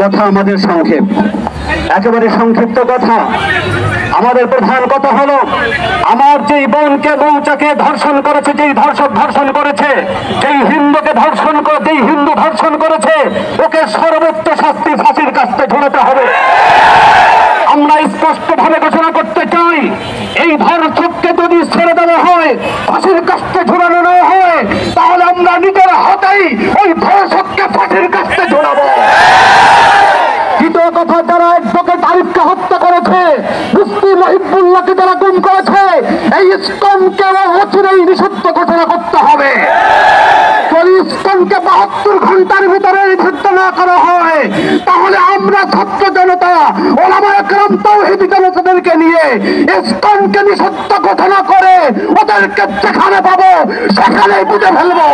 কথা আমাদের সংক্ষেপ, একেবারে সংক্ষিপ্ত কথা। আমাদের প্রধান কথা হলো, আমার যেই বোনকে মৌচাকে ধর্ষণ করেছে, যেই ধর্ষক ধর্ষণ করেছে, যেই হিন্দুকে ধর্ষণ করে, যেই হিন্দু ধর্ষণ করেছে, ওকে সর্বোচ্চ শাস্তি ফাঁসির কাস্তে ঝুলাতে হবে। আমরা স্পষ্টভাবে ঘোষণা করতে চাই, এই ধর্ষককে যদি ছেড়ে দেওয়া হয়, ফাঁসির কাস্তে ঝুলানো না হয়, তাহলে আমরা নিজের হাতেই ওই ধর্ষককে ফাঁসির কাস্তে ঝুলাবো। দ্বিতীয় কথা, যারা অ্যাডভোকেট আরিফকে হত্যা করেছে, মুফতি মহিবুল্লাহকে যারা গুম করেছে, এই ইসকনকে অচিরেই নিষিদ্ধ ঘোষণা করতে হবে। যদি ইসকনকে 72 ঘন্টার ভিতরে নিষিদ্ধ না করা হয়, তাহলে আমরা ছাত্র জনতা, ওলামায়ে কেরাম, তাওহীদি জনতাদেরকে নিয়ে ইসকনকে নিষিদ্ধ ঘোষণা করে ওদেরকে যেখানে পাবো সেখানেই বুঝে ফেলবো।